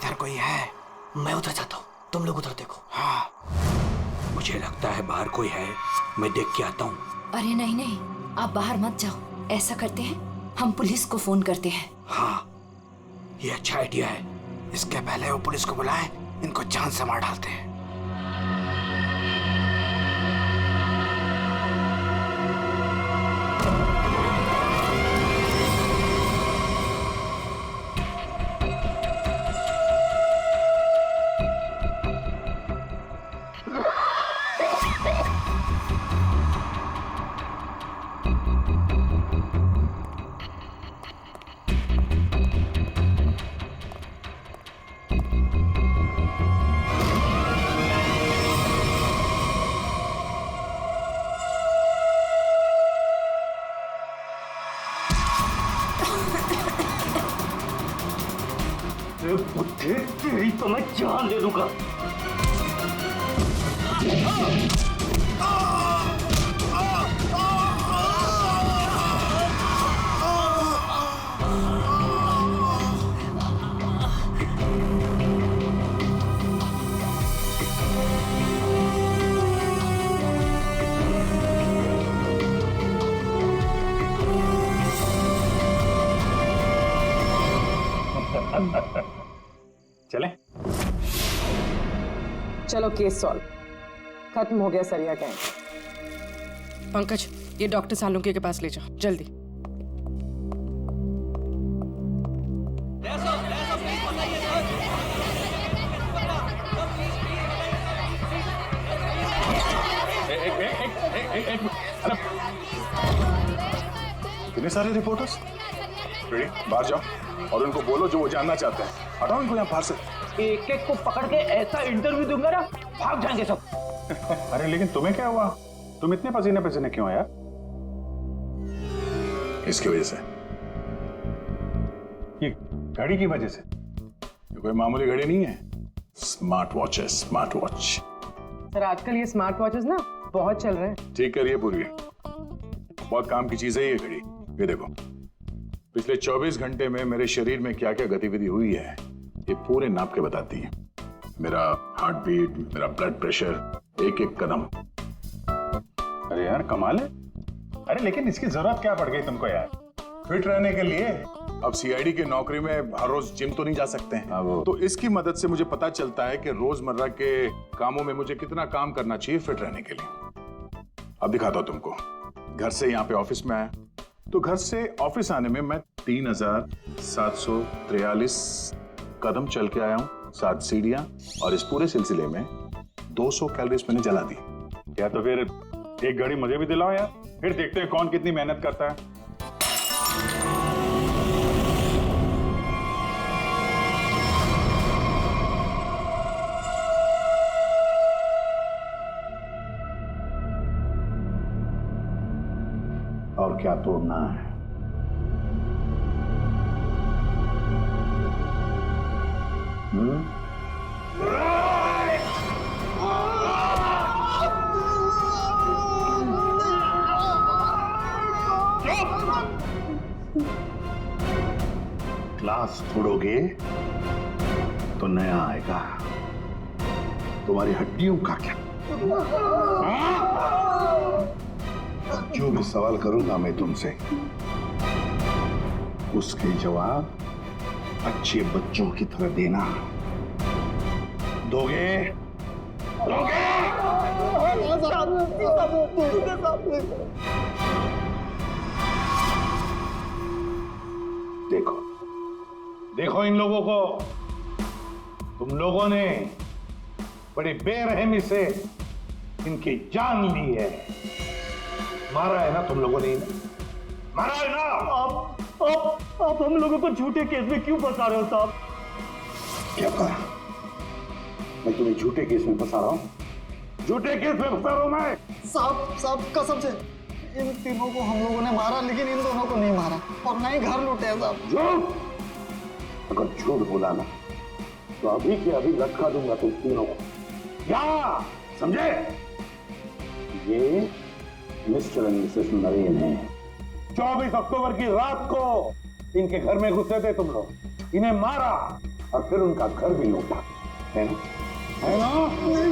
इधर कोई है? मैं उधर जाता हूँ, तुम लोग उधर देखो। हाँ, मुझे लगता है बाहर कोई है, मैं देख के आता हूँ। अरे नहीं नहीं, आप बाहर मत जाओ। ऐसा करते हैं, हम पुलिस को फोन करते हैं। हाँ, ये अच्छा आइडिया है। इसके पहले वो पुलिस को बुलाए, इनको जान से मार डालते हैं। बुद्धि तेरी तो मैं जान दे दूंगा। चले? चलो केस सॉल्व, खत्म हो गया सरिया गैंग। पंकज, ये डॉक्टर सालुंके के पास ले जाओ जल्दी। कितने सारे रिपोर्टर्स? बाहर जाओ और उनको बोलो जो वो जानना चाहते हैं। हटाओ इनको यहाँ बाहर से। एक एक को पकड़ के ऐसा इंटरव्यू दूंगा ना, भाग जाएंगे सब। अरे लेकिन तुम्हें क्या हुआ? तुम इतने पसीने पसीने क्यों यार? इसकी वजह से, ये घड़ी की वजह से। ये कोई मामूली घड़ी नहीं है, स्मार्ट वॉच है, स्मार्ट वॉच। सर आजकल ये स्मार्ट वॉचेस ना बहुत चल रहे हैं। ठीक करिए पूरी, बहुत काम की चीज है ये घड़ी। ये देखो, पिछले 24 घंटे में मेरे शरीर में क्या क्या गतिविधि हुई है ये पूरे नाप के बताती है। मेरा हार्ट बीट, मेरा ब्लड प्रेशर, एक एक कदम। अरे यार कमाल है। अरे लेकिन इसकी जरूरत क्या पड़ गई तुमको यार? फिट रहने के लिए। अब सीआईडी की नौकरी में हर रोज जिम तो नहीं जा सकते हैं, तो इसकी मदद से मुझे पता चलता है कि रोजमर्रा के कामों में मुझे कितना काम करना चाहिए फिट रहने के लिए। अब दिखाता हूं तुमको। घर से यहाँ पे ऑफिस में आया, तो घर से ऑफिस आने में मैं 3743 कदम चल के आया हूँ, 7 सीढ़ियां, और इस पूरे सिलसिले में 200 कैलोरीज मैंने जला दी। या तो फिर एक घड़ी मुझे भी दिलाओ यार, फिर देखते हैं कौन कितनी मेहनत करता है। और क्या तोड़ना है? ग्लास तोड़ोगे तो नया आएगा, तुम्हारी हड्डियों का क्या? जो भी सवाल करूंगा मैं तुमसे, उसके जवाब अच्छे बच्चों की तरह देना। दोगे? दोगे? देखो देखो इन लोगों को, तुम लोगों ने बड़ी बेरहमी से इनकी जान ली है। मारा है ना तुम लोगों ने? मारा है ना? आप हम लोगों को झूठे केस में क्यों फंसा रहे हो साहब? क्या कहा? मैं तुम्हें झूठे केस में फंसा रहा हूं? झूठे केस में फंसा रहा हूं मैं? साहब कसम से इन तीनों को हम लोगों ने मारा, लेकिन इन दोनों को नहीं मारा और ना ही घर लूटे हैं साहब। झूठ! अगर झूठ बोला ना तो अभी के अभी लटका दूंगा तुम तीनों को। क्या समझे? ये मिस्टर एंड मिसेस नरेन है। 24 अक्टूबर की रात को इनके घर में घुसे थे तुम लोग, इन्हें मारा, और फिर उनका घर भी लूटा, है ना? है ना? नहीं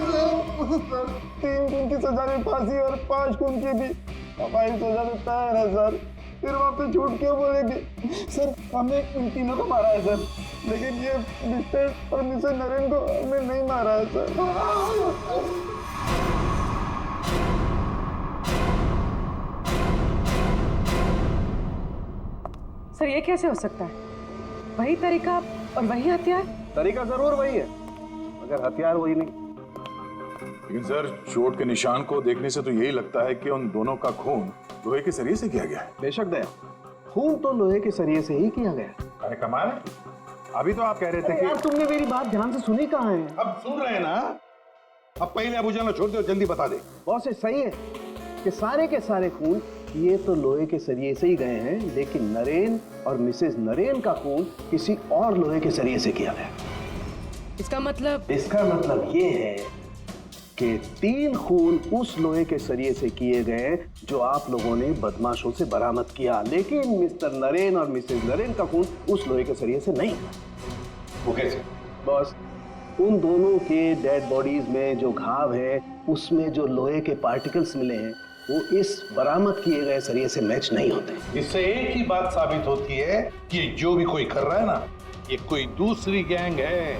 सर, 3 खून की सजा में फांसी और 5 खून की भी हमारी सजा में तय है सर। फिर वहाँ पे झूठ क्यों बोलेंगे? सर हमने इन तीनों को मारा है सर, लेकिन ये मिस्टर और मिसेस नरेन को हमने नहीं मारा है सर। सर ये कैसे हो सकता है? वही तरीका और वही हथियार? तरीका जरूर वही है, मगर हथियार वही नहीं। लेकिन सर चोट के निशान को देखने से तो यही लगता है कि उन दोनों का खून लोहे के सरिये से किया गया है। बेशक दया, खून तो लोहे के सरिये से ही किया गया। अरे कमाल है, अभी तो आप कह रहे थे यार कि तुमने मेरी बात ध्यान से सुनी कहाँ है? अब सुन रहे हैं ना? अब पहले अबू जान छोड़ दो, जल्दी बता दे। बॉस ये सही है कि सारे के सारे खून ये तो लोहे के सरिये से ही गए हैं, लेकिन नरेन और मिसेस नरेन का खून किसी और लोहे के सरिये से किया गया। इसका मतलब इसका मतलब ये है कि 3 खून उस लोहे के सरिये से किए गए जो आप लोगों ने बदमाशों से बरामद किया, लेकिन मिस्टर नरेन और मिसेस नरेन का खून उस लोहे के सरिये से नहीं। वो कैसे? बॉस उन दोनों के डेड बॉडीज में जो घाव है उसमें जो लोहे के पार्टिकल्स मिले हैं वो इस बरामद किए गए सरिये से मैच नहीं होते। इससे एक ही बात साबित होती है कि जो भी कोई कर रहा है ना, ये कोई दूसरी गैंग है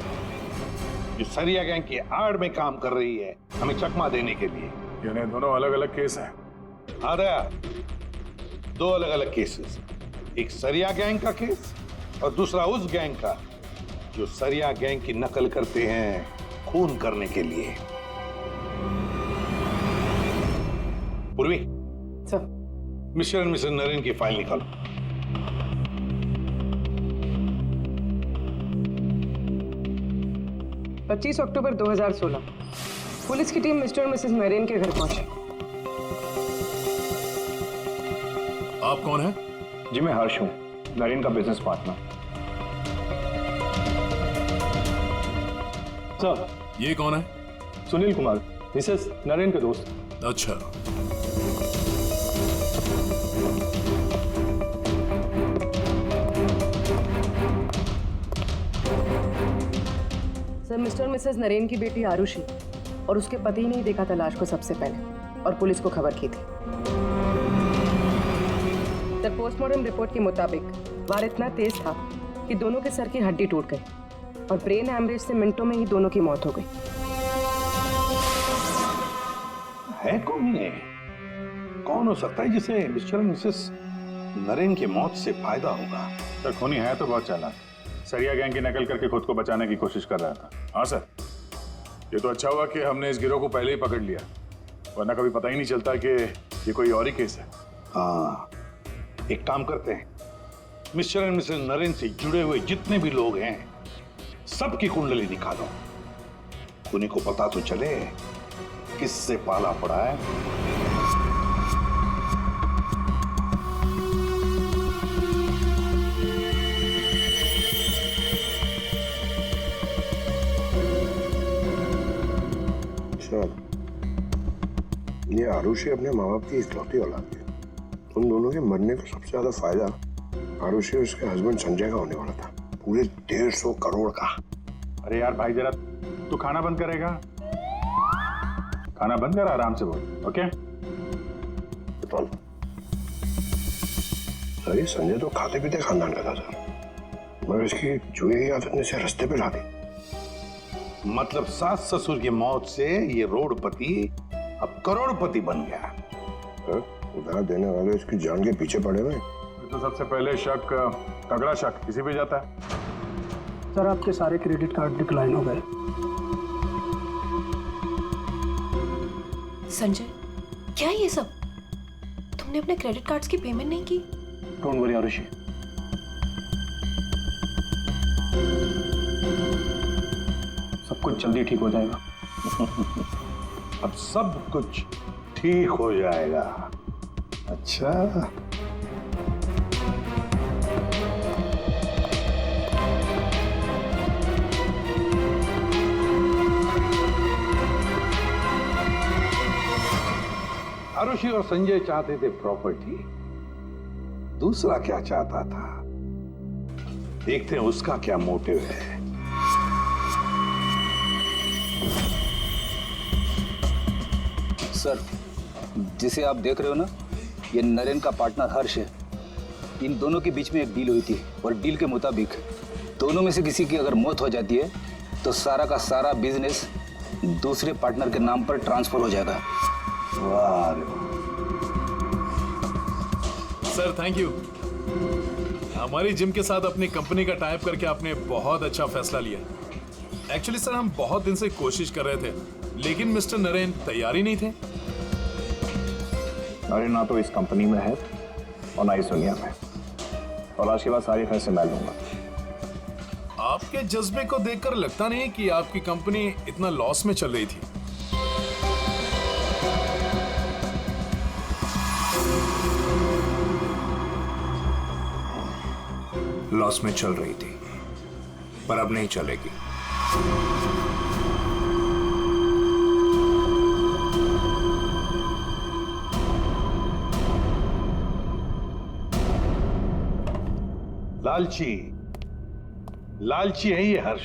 जो सरिया गैंग की आड़ में काम कर रही है, हमें चकमा देने के लिए। यानी दोनों अलग अलग केस हैं। हाँ दया, 2 अलग अलग केसेस, एक सरिया गैंग का केस और दूसरा उस गैंग का जो सरिया गैंग की नकल करते हैं खून करने के लिए। Purvi, sir Mr and Mrs Naren की फाइल निकालो। पच्चीस अक्टूबर 2016 पुलिस की टीम मिस्टर और मिसेस नरेन के घर पहुंची। आप कौन हैं? जी मैं हर्ष हूँ, नरेन का बिजनेस पार्टनर। सर ये कौन है? सुनील कुमार, मिसेस नरेन के दोस्त। अच्छा, सर मिस्टर और मिसेस नरेन की बेटी आरुषि और उसके पति ने ही देखा था लाश को सबसे पहले और पुलिस को खबर की थी। सर पोस्टमार्टम रिपोर्ट के मुताबिक वार इतना तेज था कि दोनों के सर की हड्डी टूट गई और ब्रेन हैमरेज से मिनटों में ही दोनों की मौत हो गई। है कौन ये? कौन हो सकता है जिसे मिस्टर और मिसेस नरेन की मौत से फायदा होगा? सर खूनी है तो बहुत चालाक, सरिया गैंग की नकल करके खुद को बचाने की कोशिश कर रहा था। हाँ सर, ये तो अच्छा हुआ कि हमने इस गिरोह को पहले ही पकड़ लिया, वरना कभी पता ही नहीं चलता कि ये कोई और ही केस है। हाँ, एक काम करते हैं, मिस्टर एंड मिसेस नरेन से जुड़े हुए जितने भी लोग हैं सबकी कुंडली निकालो, खूनी को पता तो चले किससे पाला पड़ा है। ये आरुषि अपने माँ बाप की इकलौती औलाद है। उन दोनों के मरने का सबसे ज्यादा फायदा आरुषि और उसके हस्बैंड संजय का होने वाला था, पूरे 150 करोड़ का। अरे यार भाई जरा तू खाना बंद करेगा? खाना बंद कर, आराम से बोल। ओके सर ये संजय तो खाते पीते खानदान का था सर, मगर इसकी जुए की आदत ने से रास्ते पे ला दी। मतलब सास ससुर की मौत से ये रोडपति अब करोड़पति बन गया। सर उधार देने वाले इसकी जान के पीछे पड़े हुए। तो सबसे पहले शक, तगड़ा शक किसी पे जाता है। सर आपके सारे क्रेडिट कार्ड डिक्लाइन हो गए। संजय, क्या ये सब? तुमने अपने क्रेडिट कार्ड्स की पेमेंट नहीं की? डोंट वरी आरुषि, सब कुछ जल्दी ठीक हो जाएगा। अब सब कुछ ठीक हो जाएगा। अच्छा, आरुषि और संजय चाहते थे प्रॉपर्टी, दूसरा क्या चाहता था देखते हैं उसका क्या मोटिव है। सर, जिसे आप देख रहे हो ना, ये नरेन का पार्टनर हर्ष है। इन दोनों के बीच में एक डील हुई थी और डील के मुताबिक दोनों में से किसी की अगर मौत हो जाती है तो सारा का सारा बिजनेस दूसरे पार्टनर के नाम पर ट्रांसफर हो जाएगा। वाह रे वाह। Sir thank you. हमारी जिम के साथ अपनी कंपनी का टाइप करके आपने बहुत अच्छा फैसला लिया। एक्चुअली सर हम बहुत दिन से कोशिश कर रहे थे, लेकिन मिस्टर नरेन तैयार ही नहीं थे। नरेन ना तो इस कंपनी में है और ना इस दुनिया में, और आज के बाद सारे फैसले मैं लूंगा। आपके जज्बे को देखकर लगता नहीं कि आपकी कंपनी इतना लॉस में चल रही थी। लॉस में चल रही थी, पर अब नहीं चलेगी। लालची है ये हर्ष।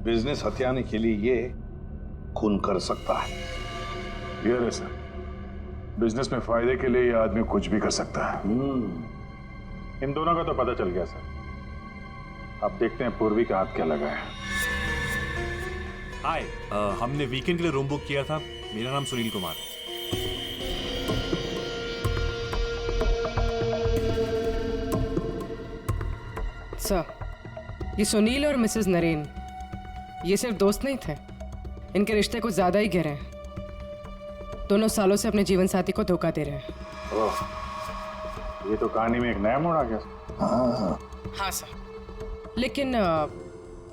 बिजनेस हथियाने के लिए ये खून कर सकता है। क्लियर है सर, बिजनेस में फायदे के लिए ये आदमी कुछ भी कर सकता है। इन दोनों का तो पता चल गया सर। अब देखते हैं पूर्वी का हाथ क्या लगा है। हाय, हमने वीकेंड के लिए रूम बुक किया था। मेरा नाम सुनील कुमार है। सर, ये सुनील और मिसेस नरेन ये सिर्फ दोस्त नहीं थे, इनके रिश्ते कुछ ज्यादा ही गहरे हैं। दोनों सालों से अपने जीवन साथी को धोखा दे रहे हैं। ओह, ये तो कहानी में एक नया मोड़ आ गया। हाँ सर, लेकिन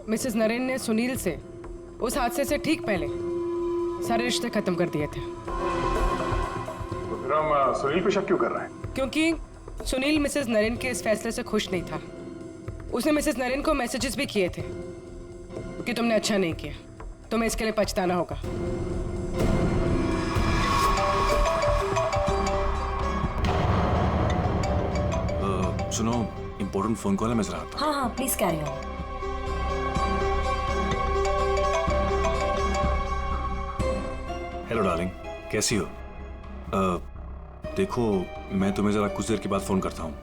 मिसेस नरेन ने सुनील से उस हादसे से ठीक पहले सारे रिश्ते खत्म कर दिए थे। तो फिर हम सुनील पे शक क्यों कर रहे हैं? क्योंकि सुनील मिसेस नरेन के इस फैसले से खुश नहीं था। उसने मिसेस नरेन को मैसेजेस भी किए थे कि तुमने अच्छा नहीं किया, तुम्हें इसके लिए पछताना होगा। सुनो, इंपॉर्टेंट फोन कॉल है, मैं जरा आता हूं। हाँ please carry on. Hello darling, कैसी हो? देखो, मैं तुम्हें जरा कुछ देर के बाद फोन करता हूँ।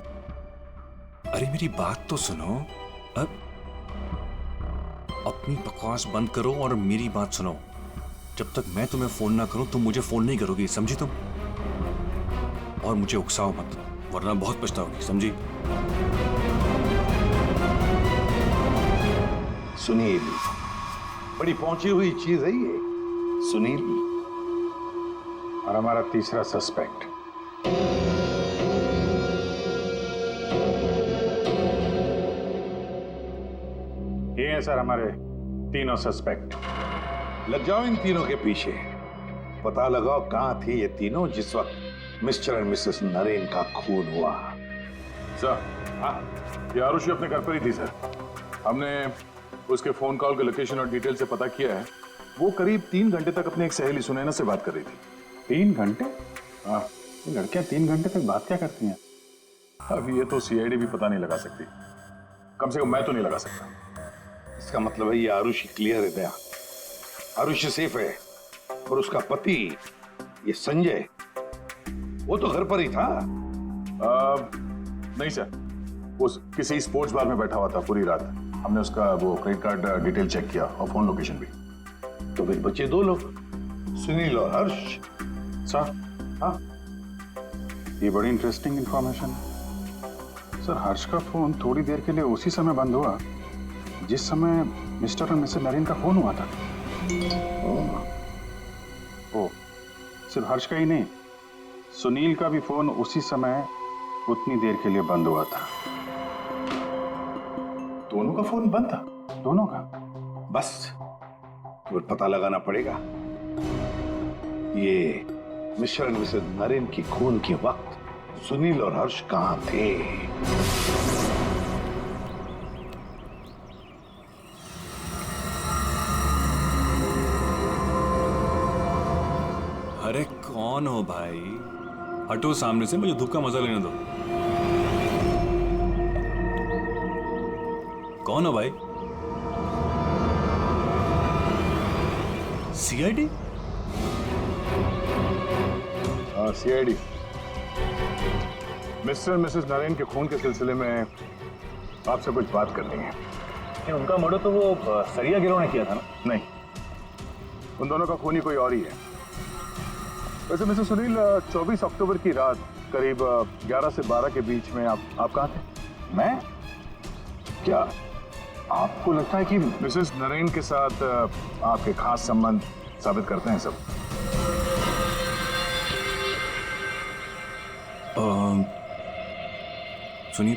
अरे मेरी बात तो सुनो। अपनी बकवास बंद करो और मेरी बात सुनो। जब तक मैं तुम्हें फोन ना करूं तुम मुझे फोन नहीं करोगी, समझी तुम? और मुझे उकसाओ मत, वरना बहुत पछताओगी, समझी? सुनील बड़ी पहुंची हुई चीज है ये। सुनील और हमारा तीसरा सस्पेक्ट ये है सर, हमारे तीनों सस्पेक्ट। लग जाओ इन तीनों के पीछे। पता लगाओ कहां थे ये तीनों जिस वक्त मिस्टर एंड मिसेस नरेन का खून हुआ। सर, हाँ, ये आरुषि अपने घर पर ही थी सर। हमने उसके फोन कॉल के लोकेशन और डिटेल से पता किया है। वो करीब 3 घंटे तक अपनी एक सहेली सुनैना से बात कर रही थी। 3 घंटे? हाँ, ये लड़कियां 3 घंटे तक बात क्या करती हैं? अब ये तो सीआईडी भी पता नहीं लगा सकती। कम से कम मैं तो नहीं लगा सकता। इसका मतलब है ये आरुषि क्लियर है दया। आरुषि सेफ है और उसका पति ये संजय वो तो घर पर ही था। नहीं सर, वो किसी स्पोर्ट्स बार में बैठा हुआ था पूरी रात। हमने उसका वो क्रेडिट कार्ड डिटेल चेक किया और फोन लोकेशन भी। तो फिर बचे 2 लोग, सुनील और हर्ष। सर, हाँ, ये बड़ी इंटरेस्टिंग इंफॉर्मेशन है सर। हर्ष का फोन थोड़ी देर के लिए उसी समय बंद हुआ जिस समय मिस्टर और मिसेस नरेन का फोन हुआ था। ओ, सिर्फ हर्ष का ही नहीं, सुनील का भी फोन उसी समय उतनी देर के लिए बंद हुआ था। दोनों का फोन बंद था? दोनों का। बस तो पता लगाना पड़ेगा ये मिस्टर एंड मिसेस नरेन की खून के वक्त सुनील और हर्ष कहां थे। अरे कौन हो भाई? हटो सामने से, मुझे धूप का मजा लेने दो। कौन हो भाई? CID? CID, Mr Mrs Naren के खून के सिलसिले में आपसे कुछ बात करनी है। उनका मर्डर तो वो सरिया गिरोह ने किया था ना? नहीं, उन दोनों का खूनी कोई और ही है। वैसे मिस्टर सुनील, 24 अक्टूबर की रात करीब 11 से 12 के बीच में आप कहाँ थे? मैं? क्या आपको लगता है कि मिसेस नरेन के साथ आपके खास संबंध साबित करते हैं सब? सुनिए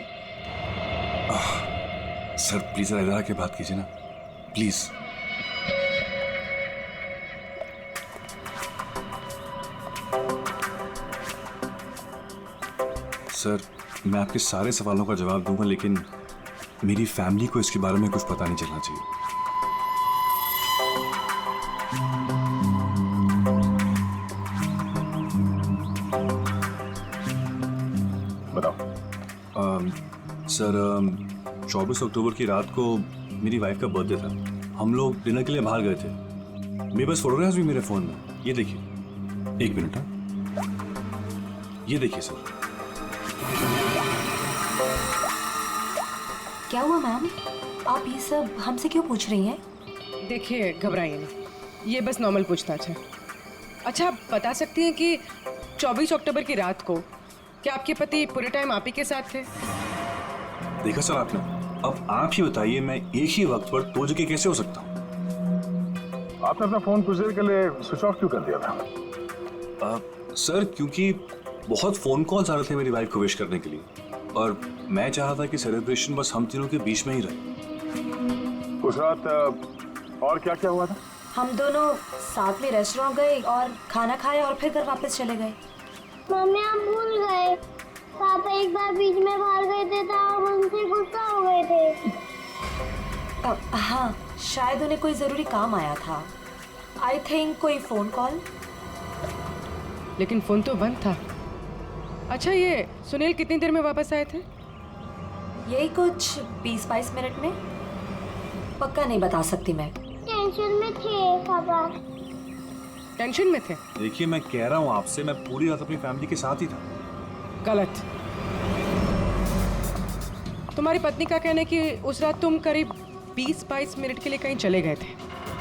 सर, प्लीज इधर आके बात कीजिए ना, प्लीज। सर, मैं आपके सारे सवालों का जवाब दूंगा, लेकिन मेरी फैमिली को इसके बारे में कुछ पता नहीं चलना चाहिए। बताओ। सर, 24 अक्टूबर की रात को मेरी वाइफ का बर्थडे था। हम लोग डिनर के लिए बाहर गए थे। मेरे पास फोटोग्राफ्स भी मेरे फोन में, ये देखिए। एक मिनट, ये देखिए सर। क्या हुआ मैम? आप ये सब हमसे क्यों पूछ रही हैं? देखिए, घबराइए नहीं, ये बस नॉर्मल पूछताछ है। अच्छा, आप बता सकती हैं कि 24 अक्टूबर की रात को क्या आपके पति पूरे टाइम आप ही के साथ थे? देखा सर आपने, अब आप ही बताइए, मैं एक ही वक्त पर दो जगह कैसे हो सकता हूँ? आपने अपना फोन कुछ देर के लिए स्विच ऑफ क्यों कर दिया था? सर, क्योंकि बहुत फोन कॉल्स आ रहे थे मेरी वाइफ को विश करने के लिए, और मैं चाहता था कि सेलिब्रेशन बस हम तीनों के बीच में ही रहे। उस रात और क्या क्या हुआ था? हम दोनों साथ में रेस्टोरेंट गए और खाना खाया और फिर घर वापस चले गए। मम्मी, आप भूल गए, पापा एक बार बीच में बाहर गए थे तो हम उनसे गुस्सा हो गए थे। हाँ, शायद उन्हें कोई जरूरी काम आया था। आई थिंक कोई फोन कॉल। लेकिन फोन तो बंद था। अच्छा, ये सुनील कितनी देर में वापस आए थे? यही कुछ 20-22 मिनट में। पक्का नहीं बता सकती मैं। टेंशन में थे पापा। टेंशन में थे? देखिए, मैं कह रहा हूँ आपसे, मैं पूरी रात अपनी फैमिली के साथ ही था। गलत। तुम्हारी पत्नी का कहना है कि उस रात तुम करीब 20-22 मिनट के लिए कहीं चले गए थे,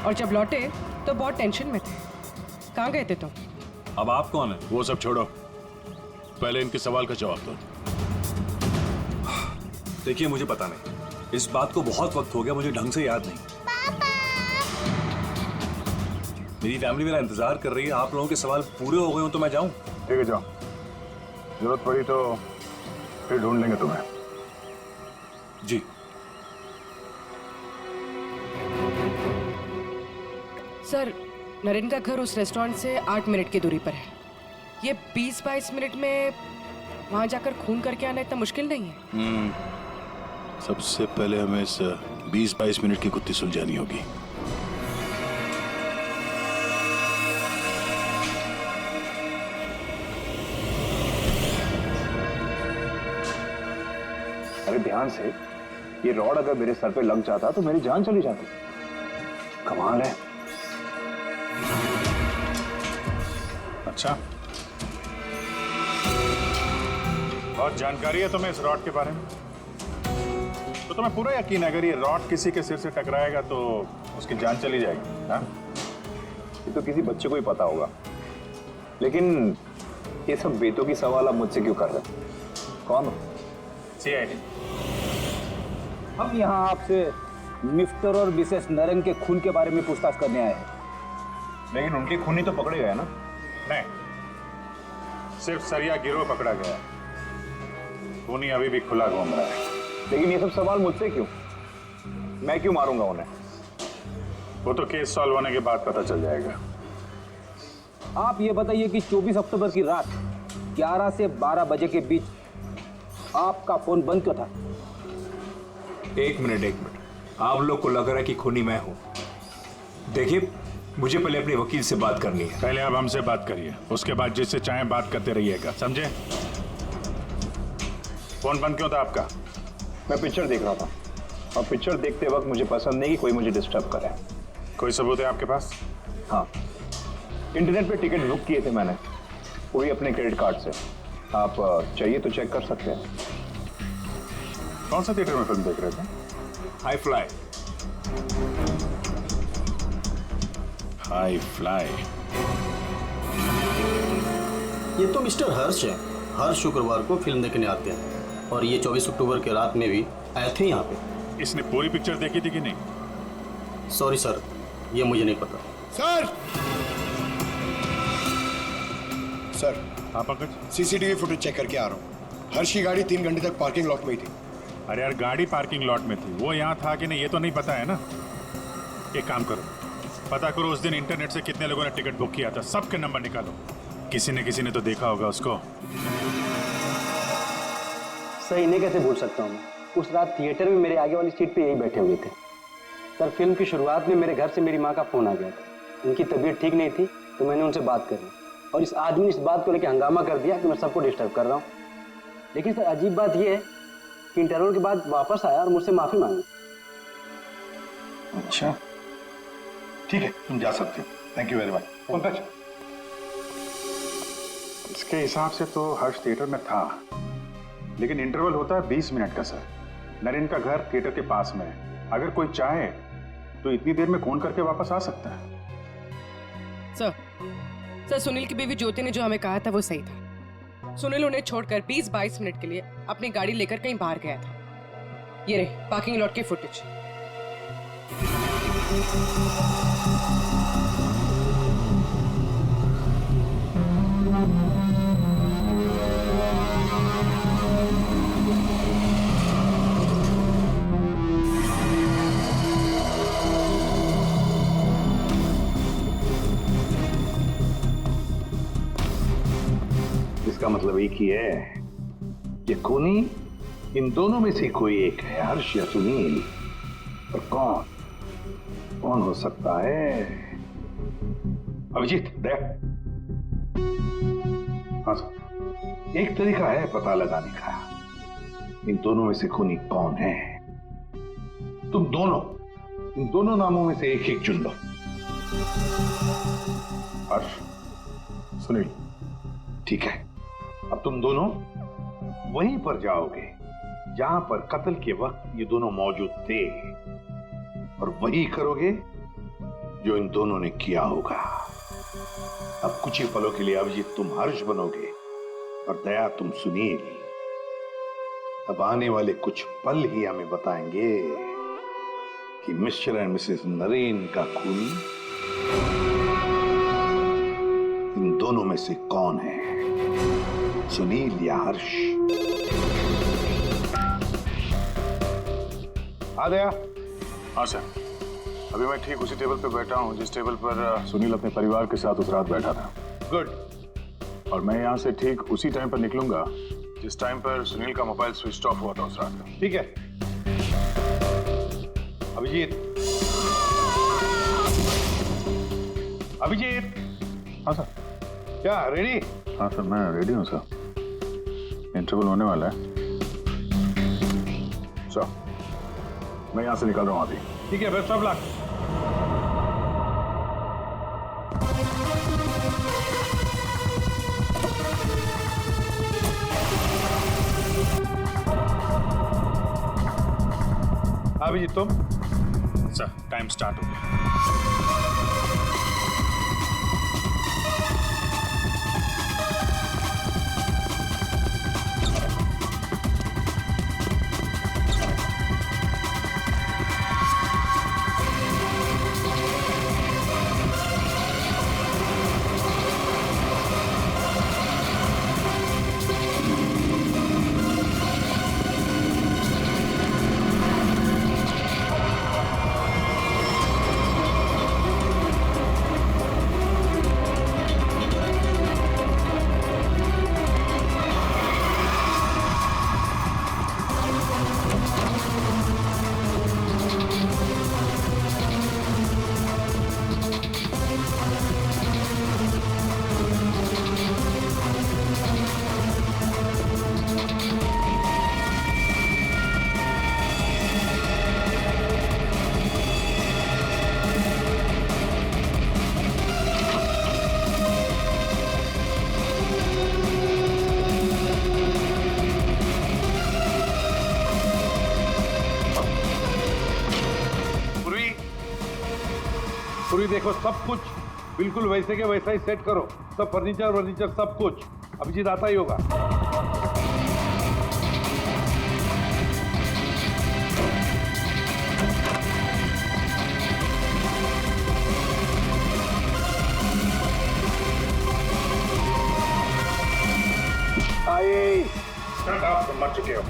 और जब लौटे तो बहुत टेंशन में थे। कहाँ गए थे तुम? अब आप कौन है? वो सब छोड़ो, पहले इनके सवाल का जवाब दो। देखिए, मुझे पता नहीं, इस बात को बहुत वक्त हो गया, मुझे ढंग से याद नहीं। मेरी फैमिली मेरा इंतजार कर रही है। आप लोगों के सवाल पूरे हो गए हो तो मैं जाऊं? ठीक है, जाओ। जरूरत पड़ी तो फिर ढूंढ लेंगे तुम्हें। जी। सर, नरेन का घर उस रेस्टोरेंट से 8 मिनट की दूरी पर है। ये 20-22 मिनट में वहां जाकर खून करके आना इतना मुश्किल नहीं है। सबसे पहले हमें इस 20-22 मिनट की गुत्थी सुलझानी होगी। अरे ध्यान से, ये रॉड अगर मेरे सर पे लग जाता तो मेरी जान चली जाती। कमाल है। अच्छा, बहुत जानकारी है तुम्हें इस रॉड के बारे में? तो तुम्हें पूरा यकीन है अगर ये रॉड किसी के सिर से टकराएगा तो उसकी जान चली जाएगी? हाँ? ये तो किसी बच्चे को ही पता होगा, लेकिन ये सब बेतों की सवाल आप मुझसे क्यों कर रहे हैं? कौन हो? सीआईडी। हम यहाँ आपसे मिस्टर और मिसेस नरेन के खून के बारे में पूछताछ करने आए हैं। लेकिन उनकी खूनी तो पकड़े गए ना? नहीं, सिर्फ सरिया गिरोह पकड़ा गया। खूनी अभी भी खुला घूम रहा है। लेकिन ये सब सवाल मुझसे क्यों? मैं क्यों मारूंगा उन्हें? वो तो केस सॉल्व होने के बाद पता चल जाएगा। आप ये बताइए कि 24 अक्टूबर की रात 11 से 12 बजे के बीच आपका फोन बंद क्यों था? एक मिनट, आप लोग को लग रहा है कि खूनी मैं हूं। देखिए, मुझे पहले अपने वकील से बात करनी है। पहले आप हमसे बात करिए, उसके बाद जिससे चाहे बात करते रहिएगा, समझे? फोन बंद क्यों था आपका? मैं पिक्चर देख रहा था, और पिक्चर देखते वक्त मुझे पसंद नहीं कि कोई मुझे डिस्टर्ब करे। कोई सबूत है आपके पास? हाँ, इंटरनेट पे टिकट बुक किए थे मैंने, पूरी अपने क्रेडिट कार्ड से। आप चाहिए तो चेक कर सकते हैं। कौन सा थिएटर में फिल्म देख रहे थे? High fly. High fly. ये तो मिस्टर हर्ष है। हर शुक्रवार को फिल्म देखने आते हैं और ये 24 अक्टूबर के रात में भी आए थे यहाँ पे। इसने पूरी पिक्चर देखी थी कि नहीं? सॉरी सर, ये मुझे नहीं पता। सर सर हाँ पंकज, सीसीटीवी फुटेज चेक करके आ रहा हूँ। हर्ष की गाड़ी 3 घंटे तक पार्किंग लॉट में ही थी। अरे यार, गाड़ी पार्किंग लॉट में थी, वो यहाँ था कि नहीं ये तो नहीं पता है ना। एक काम करो, पता करो उस दिन इंटरनेट से कितने लोगों ने टिकट बुक किया था, सबके नंबर निकालो। किसी ने तो देखा होगा उसको। सर इन्हें कैसे भूल सकता हूँ मैं? उस रात थिएटर में मेरे आगे वाली सीट पे यही बैठे हुए थे। सर फिल्म की शुरुआत में मेरे घर से मेरी माँ का फोन आ गया था। उनकी तबीयत ठीक नहीं थी तो मैंने उनसे बात करी और इस आदमी ने इस बात को लेकर हंगामा कर दिया कि मैं सबको डिस्टर्ब कर रहा हूँ। लेकिन सर अजीब बात यह है कि इंटरवल के बाद वापस आया और मुझसे माफी मांगी। अच्छा ठीक है, तुम जा सकते हो। Thank you very much. Pankaj, इसके हिसाब से तो हर्ष थिएटर में था, लेकिन इंटरवल होता है 20 मिनट का सर। नरेन का घर थिएटर के पास में है, अगर कोई चाहे तो इतनी देर में फोन करके वापस आ सकता है। सर सुनील की बीवी ज्योति ने जो हमें कहा था वो सही था। सुनील उन्हें छोड़कर 20-22 मिनट के लिए अपनी गाड़ी लेकर कहीं बाहर गया था। ये रहे पार्किंग लॉट की फुटेज। इसका मतलब एक ही है कि खूनी इन दोनों में से कोई एक है, हर्ष या सुनील। और कौन हो सकता है? अभिजीत दया। हाँ सर, एक तरीका है पता लगाने का, इन दोनों में से खूनी कौन है। तुम दोनों इन दोनों नामों में से एक चुन लो। हर्ष, सुनील। ठीक है, अब तुम दोनों वहीं पर जाओगे जहां पर कत्ल के वक्त ये दोनों मौजूद थे और वही करोगे जो इन दोनों ने किया होगा। अब कुछ ही पलों के लिए अभिजीत तुम हर्ष बनोगे और दया तुम सुनील। अब आने वाले कुछ पल ही हमें बताएंगे कि मिस्टर एंड मिसेस नरेन का खूनी इन दोनों में से कौन है, सुनील या हर्ष। आ गया? हाँ सर, अभी मैं ठीक उसी टेबल पर बैठा हूँ जिस टेबल पर सुनील अपने परिवार के साथ उस रात बैठा था। गुड। और मैं यहाँ से ठीक उसी टाइम पर निकलूंगा जिस टाइम पर सुनील का मोबाइल स्विच ऑफ हुआ था उस रात का। ठीक है अभिजीत। अभिजीत। हाँ सर। क्या रेडी? हाँ सर, मैं रेडी हूँ सर। इंटरवल होने वाला है सर, मैं यहाँ से निकल रहा हूँ अभी। ठीक है, बेस्ट ऑफ लक। अभिजीत तुम? सर टाइम स्टार्ट हो गया। पूरी देखो, सब कुछ बिल्कुल वैसे के वैसा ही सेट करो, सब फर्नीचर सब कुछ। अभिजीत आता ही होगा। आइए, आप तो मर चुके हो।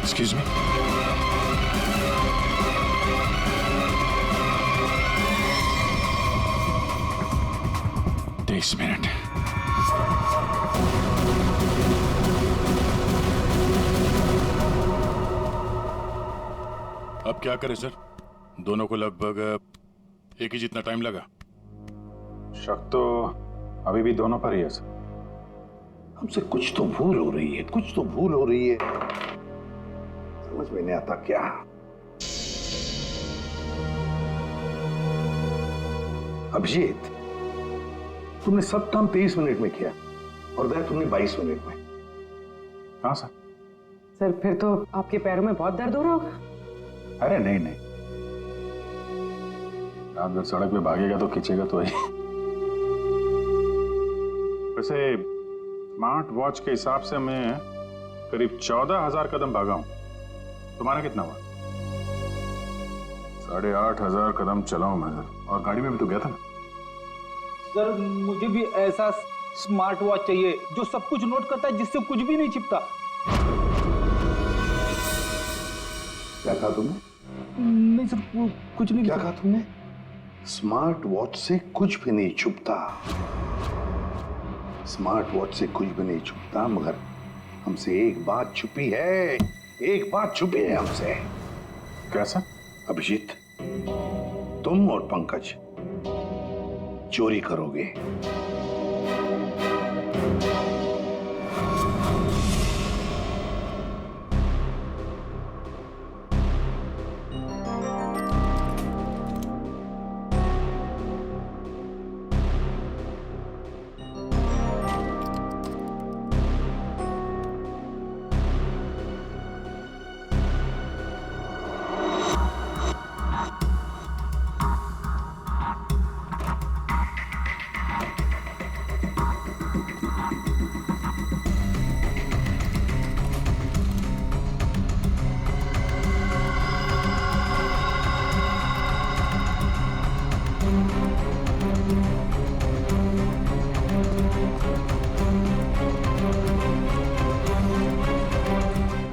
Excuse me? Takes a minute. अब क्या करें सर? दोनों को लगभग एक ही जितना टाइम लगा। शक तो अभी भी दोनों पर ही है सर। हमसे कुछ तो भूल हो रही है, कुछ तो भूल हो रही है। समझ में नहीं आता क्या। अभिजीत, तुमने सब काम 23 मिनट में किया और उदय तुमने 22 मिनट में। हाँ सर। सर फिर तो आपके पैरों में बहुत दर्द हो रहा होगा। अरे नहीं नहीं, रात भर सड़क पे भागेगा तो खींचेगा तो ही। वैसे स्मार्ट वॉच के हिसाब से मैं करीब 14,000 कदम भागा हूं। तुम्हारा कितना हुआ? 8,500 कदम चला हूं मैं सर। और गाड़ी में भी तो गया था ना सर। मुझे भी ऐसा स्मार्ट वॉच चाहिए जो सब कुछ नोट करता है, जिससे कुछ भी नहीं छिपता। क्या कहा तुमने? नहीं सर, कुछ नहीं। क्या कहा तुमने? स्मार्ट वॉच से कुछ भी नहीं छुपता। स्मार्ट वॉच से कुछ भी नहीं छुपता, मगर हमसे एक बात छुपी है। एक बात छुपी है हमसे। कैसा? अभिजीत, तुम और पंकज चोरी करोगे।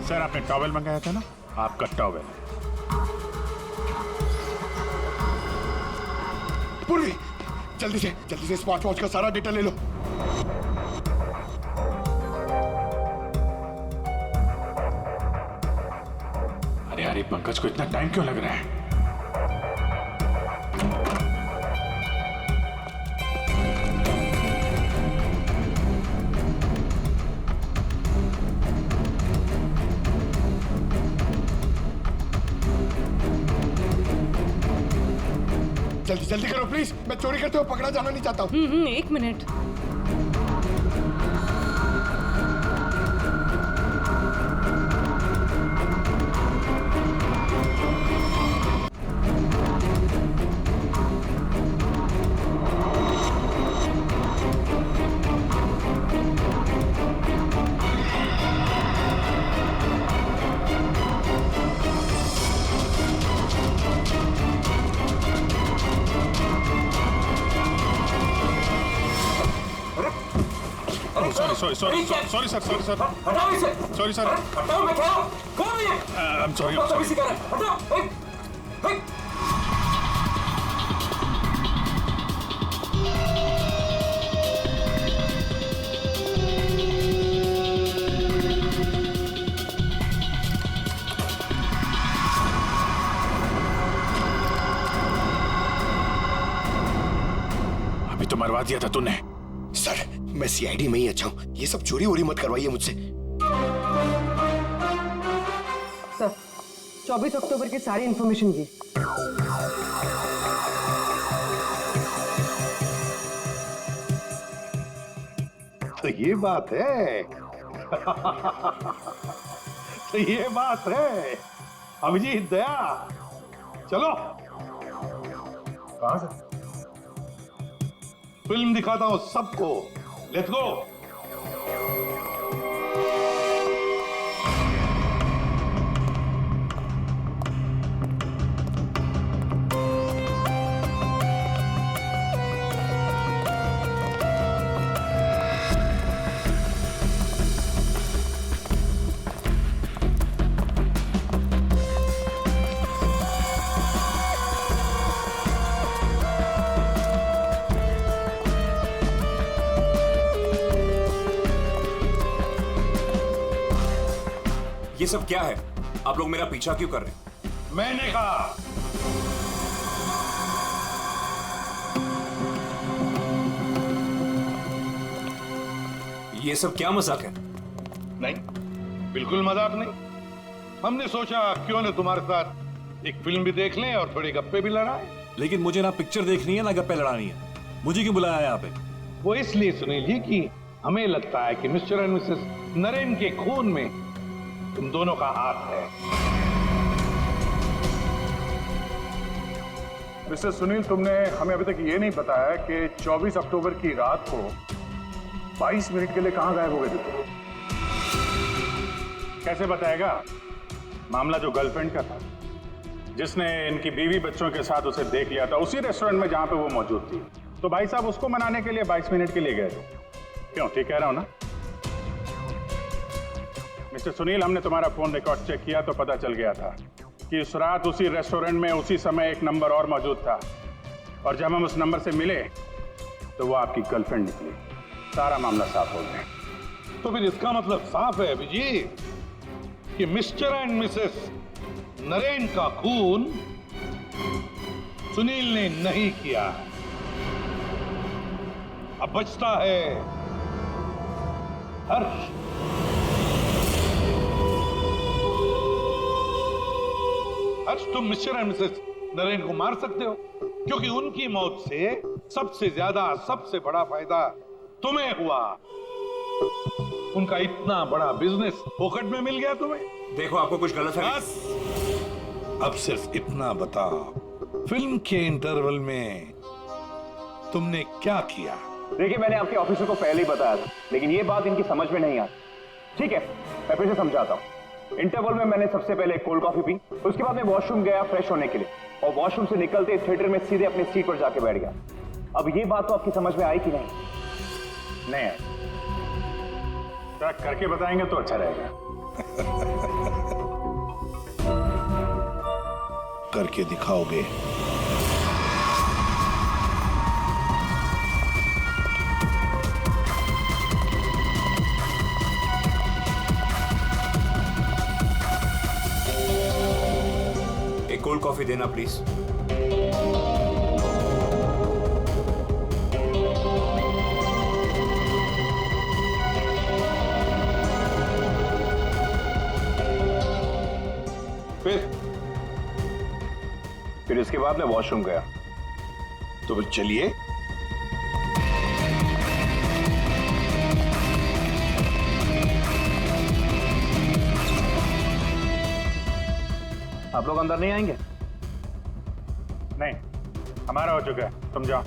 सर, आपने टॉवेल मंगाया था ना? आपका टॉवेल। पूर्वी, जल्दी से स्मार्ट वॉच का सारा डेटा ले लो। अरे अरे, पंकज को इतना टाइम क्यों लग रहा है? जल्दी करो प्लीज, मैं चोरी करते हुए पकड़ा जाना नहीं चाहता हूँ। 1 minute. Sorry sorry sorry sir sorry sir हटाओ इसे। सॉरी सर हटाओ, मैं कह रहा हूं। कौन है ये? आई एम सॉरी बदतमीजी कर रहा है। हटाओ। अभी तो मरवा दिया था तूने। सर मैं सीआईडी में ही अच्छा हूँ, ये सब चोरी वोरी मत करवाइए मुझसे। सर 24 अक्टूबर की सारी इंफॉर्मेशन ये। तो ये बात है। तो ये बात है। अभिजीत दया, चलो। कहां से? फिल्म दिखाता हूं सबको। Let's go. ये सब क्या है? आप लोग मेरा पीछा क्यों कर रहे हैं? मैंने कहा ये सब क्या मजाक है? नहीं, बिल्कुल मजाक नहीं। हमने सोचा क्यों न तुम्हारे साथ एक फिल्म भी देख लें और थोड़ी गप्पे भी लड़ाएं। लेकिन मुझे ना पिक्चर देखनी है ना गप्पे लड़ानी है। मुझे क्यों बुलाया यहाँ पे? वो इसलिए सुनील जी कि हमें लगता है कि मिस्टर एंड मिसेस नरेन के खून में तुम दोनों का हाथ है। मिस्टर सुनील, तुमने हमें अभी तक ये नहीं बताया कि 24 अक्टूबर की रात को 22 मिनट के लिए कहां गायब हो गए थे? कैसे बताएगा? मामला जो गर्लफ्रेंड का था, जिसने इनकी बीवी बच्चों के साथ उसे देख लिया था उसी रेस्टोरेंट में जहां पे वो मौजूद थी, तो भाई साहब उसको मनाने के लिए 22 मिनट के लिए गए थे। क्यों, ठीक कह रहा हूं ना? मिस्टर सुनील, हमने तुम्हारा फोन रिकॉर्ड चेक किया तो पता चल गया था कि उस रात उसी रेस्टोरेंट में उसी समय एक नंबर और मौजूद था, और जब हम उस नंबर से मिले तो वो आपकी गर्लफ्रेंड निकली। सारा मामला साफ हो गया। तो फिर इसका मतलब साफ है अभिजीत कि मिस्टर एंड मिसेस नरेन का खून सुनील ने नहीं किया। अब बचता है हर्ष। हर्ष, तुम मिस्टर एंड मिसेस नरेन को मार सकते हो क्योंकि उनकी मौत से सबसे ज्यादा, सबसे बड़ा फायदा तुम्हें हुआ। उनका इतना बड़ा बिजनेस फोकट में मिल गया तुम्हें। देखो, आपको कुछ गलत है। अब सिर्फ इतना बताओ, फिल्म के इंटरवल में तुमने क्या किया? देखिए, मैंने आपके ऑफिसर को पहले ही बताया था, लेकिन ये बात इनकी समझ में नहीं आती। ठीक है, मैं फिर से समझाता हूँ। इंटरवल में मैंने सबसे पहले कोल्ड कॉफी पी, उसके बाद मैं वॉशरूम गया फ्रेश होने के लिए, और वॉशरूम से निकलते थिएटर में सीधे अपनी सीट पर जाके बैठ गया। अब ये बात तो आपकी समझ में आई कि नहीं? नहीं आई। करके बताएंगे तो अच्छा रहेगा। करके दिखाओगे? एक कोल्ड कॉफी देना प्लीज। फिर इसके बाद मैं वॉशरूम गया। तो फिर चलिए। आप लोग अंदर नहीं आएंगे? नहीं, हमारा हो चुका है, तुम जाओ।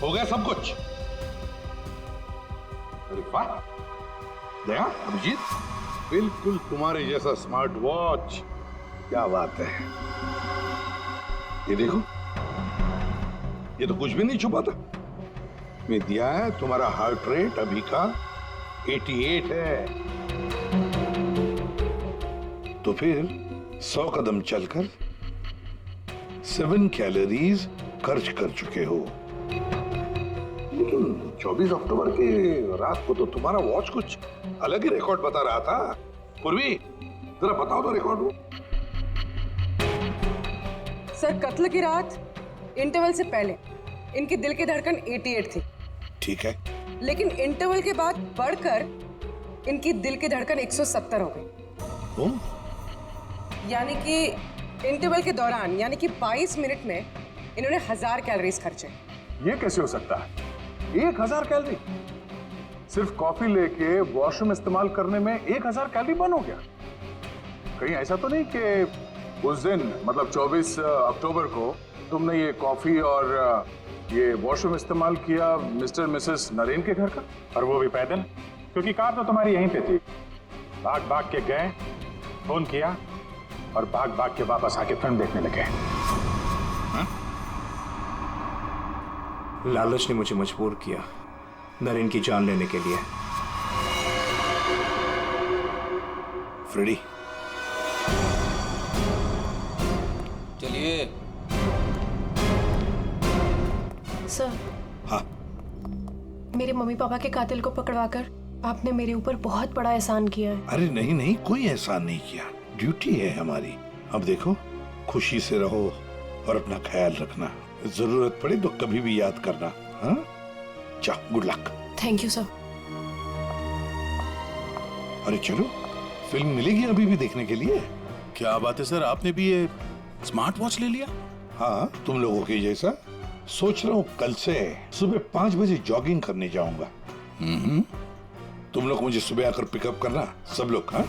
हो गया सब कुछ? अरे वाह, दया, अभिजीत, बिल्कुल तुम्हारे जैसा स्मार्ट वॉच। क्या बात है। ये देखो, ये तो कुछ भी नहीं छुपा था। मैं दिया है, तुम्हारा हार्ट रेट अभी का 88 है। तो फिर 100 कदम चलकर 7 कैलोरीज खर्च कर चुके हो। लेकिन 24 अक्टूबर के रात को तो तुम्हारा वॉच कुछ अलग ही रिकॉर्ड बता रहा था। पूर्वी, जरा बताओ तो रिकॉर्ड वो। सर, कत्ल की रात इंटरवल से पहले इनकी दिल की धड़कन 88 थी। ठीक है। लेकिन इंटरवल के बाद बढ़कर इनकी दिल की धड़कन 170 हो गई। यानी कि इंटरवल के दौरान, यानी कि 22 मिनट में इन्होंने 1000 कैलोरीज खर्चे। ये कैसे हो सकता है? 1000 कैलोरी? सिर्फ कॉफी लेके वॉशरूम इस्तेमाल करने में 1000 कैलोरी बर्न हो गया? कहीं ऐसा तो नहीं कि उस दिन, मतलब 24 अक्टूबर को तुमने ये कॉफी और ये वॉशरूम इस्तेमाल किया मिस्टर मिसेस नरेन के घर का? और वो भी पैदल, क्योंकि कार तो तुम्हारी यहीं पे थी। भाग भाग के गए, फोन किया और भाग भाग के वापस आके फिल्म देखने लगे। लालच ने मुझे मजबूर किया नरेन की जान लेने के लिए। फ्रेडी, चलिए। सर। हाँ। मेरे मम्मी पापा के कातिल को पकड़वाकर आपने मेरे ऊपर बहुत बड़ा एहसान किया है। अरे नहीं नहीं, कोई एहसान नहीं किया, ड्यूटी है हमारी। अब देखो, खुशी से रहो और अपना ख्याल रखना। जरूरत पड़े तो कभी भी याद करना। हाँ, जाओ, good luck. Thank you sir. अरे चलो, फिल्म मिलेगी अभी भी देखने के लिए। क्या बात है सर, आपने भी ये स्मार्ट वॉच ले लिया? हाँ, तुम लोगों के जैसा। सोच रहा हूँ कल से सुबह 5 बजे जॉगिंग करने जाऊंगा। तुम लोग मुझे सुबह आकर पिकअप करना, सब लोग। हाँ।